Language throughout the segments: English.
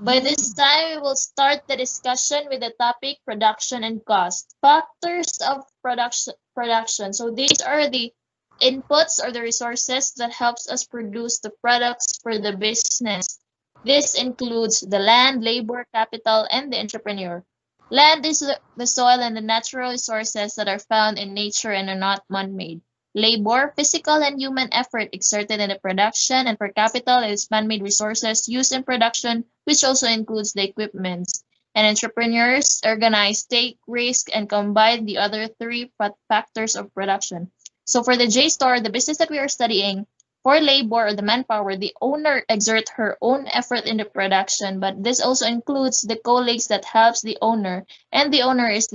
By this time, we will start the discussion with the topic production and cost. Factors of production. So these are the inputs or the resources that helps us produce the products for the business. This includes the land, labor, capital, and the entrepreneur. Land is the soil and the natural resources that are found in nature and are not man-made. Labor, physical and human effort exerted in the production, and for capital is man-made resources used in production, which also includes the equipments. And entrepreneurs organize, take risk, and combine the other three factors of production. So for the JSTOR, the business that we are studying, for labor or the manpower, the owner exert her own effort in the production, but this also includes the colleagues that helps the owner, and the owner is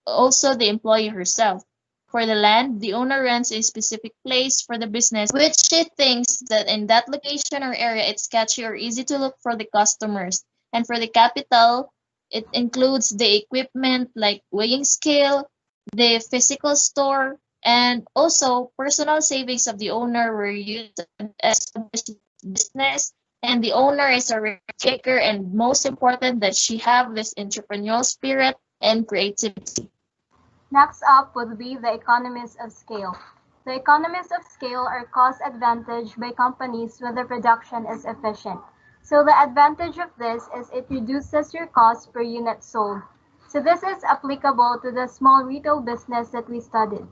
also the employee herself. For the land, the owner rents a specific place for the business, which she thinks that in that location or area it's catchy or easy to look for the customers. And for the capital, it includes the equipment like weighing scale, the physical store, and also personal savings of the owner were used to establish the business. And the owner is a risk taker, and most important that she have this entrepreneurial spirit and creativity. Next up would be the economies of scale. The economies of scale are cost advantage by companies when the production is efficient. So the advantage of this is it reduces your cost per unit sold. So this is applicable to the small retail business that we studied.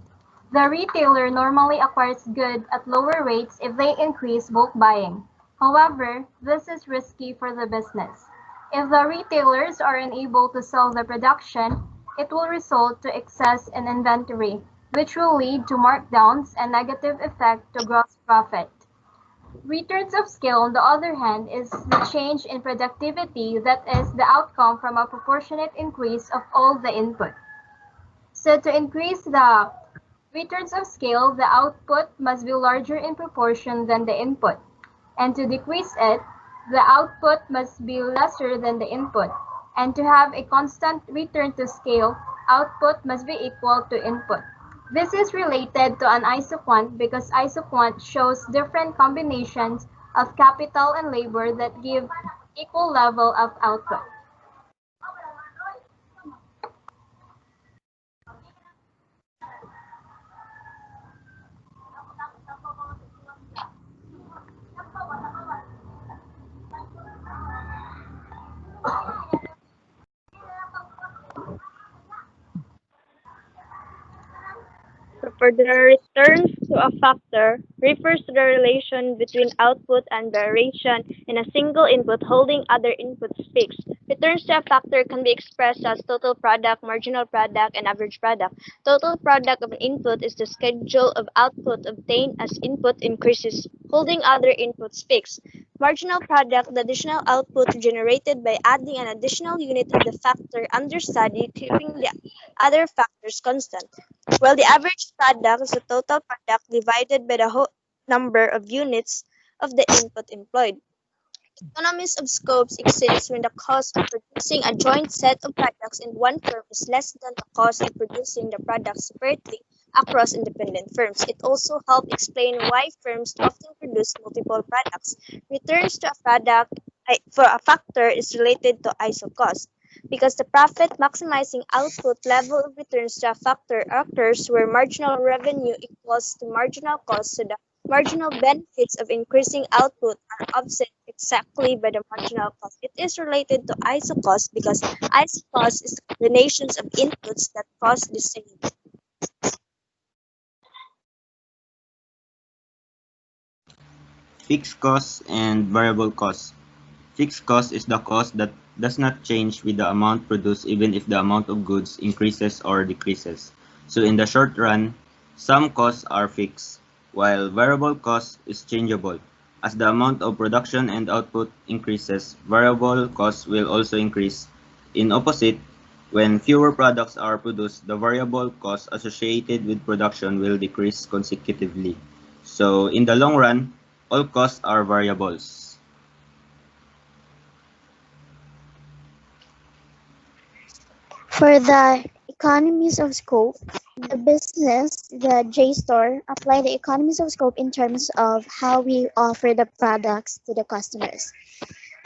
The retailer normally acquires goods at lower rates if they increase bulk buying. However, this is risky for the business. If the retailers are unable to sell the production, it will result to excess in inventory, which will lead to markdowns and negative effect to gross profit. Returns of scale, on the other hand, is the change in productivity that is the outcome from a proportionate increase of all the input. So to increase the returns of scale, the output must be larger in proportion than the input. And to decrease it, the output must be lesser than the input. And to have a constant return to scale, output must be equal to input. This is related to an isoquant because isoquant shows different combinations of capital and labor that give equal level of output. So for the returns to a factor refers to the relation between output and variation in a single input holding other inputs fixed. Returns to a factor can be expressed as total product, marginal product, and average product. Total product of an input is the schedule of output obtained as input increases, holding other inputs fixed. Marginal product, the additional output generated by adding an additional unit of the factor under study, keeping the other factors constant. While the average product is the total product divided by the whole number of units of the input employed. Economies of scopes exist when the cost of producing a joint set of products in one firm is less than the cost of producing the products separately across independent firms. It also helps explain why firms often produce multiple products. Returns to a product for a factor is related to ISO cost, because the profit maximizing output level of returns to a factor occurs where marginal revenue equals to marginal cost, so the marginal benefits of increasing output are offset exactly by the marginal cost. It is related to ISO cost because ISO cost is the combinations of inputs that cost the same. Fixed costs and variable costs. Fixed cost is the cost that does not change with the amount produced even if the amount of goods increases or decreases. So in the short run, some costs are fixed, while variable cost is changeable. As the amount of production and output increases, variable costs will also increase. In opposite, when fewer products are produced, the variable costs associated with production will decrease consecutively. So in the long run, all costs are variables. For the economies of scope, the business, the JSTOR, apply the economies of scope in terms of how we offer the products to the customers.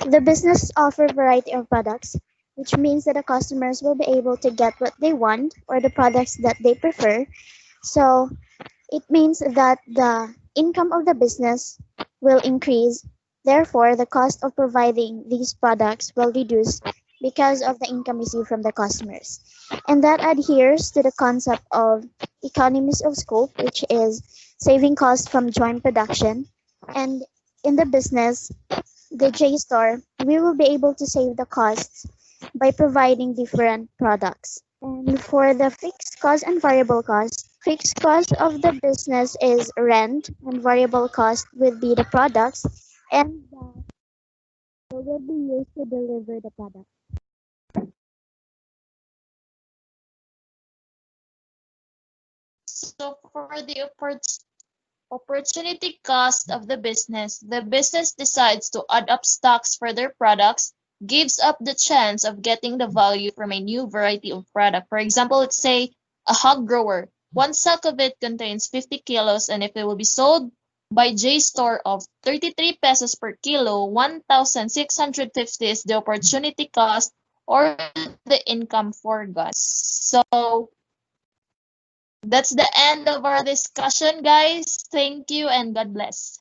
The business offer variety of products, which means that the customers will be able to get what they want or the products that they prefer. So it means that the income of the business will increase. Therefore, the cost of providing these products will reduce because of the income received from the customers. And that adheres to the concept of economies of scope, which is saving costs from joint production. And in the business, the JSTOR, we will be able to save the costs by providing different products. And for the fixed cost and variable cost, fixed cost of the business is rent, and variable cost would be the products, and that will be used to deliver the product. So for the opportunity cost of the business decides to add up stocks for their products, gives up the chance of getting the value from a new variety of product. For example, let's say a hog grower. One sack of it contains 50 kilos, and if it will be sold by J Store of 33 pesos per kilo, 1,650 is the opportunity cost or the income for goods. So that's the end of our discussion, guys. Thank you and God bless.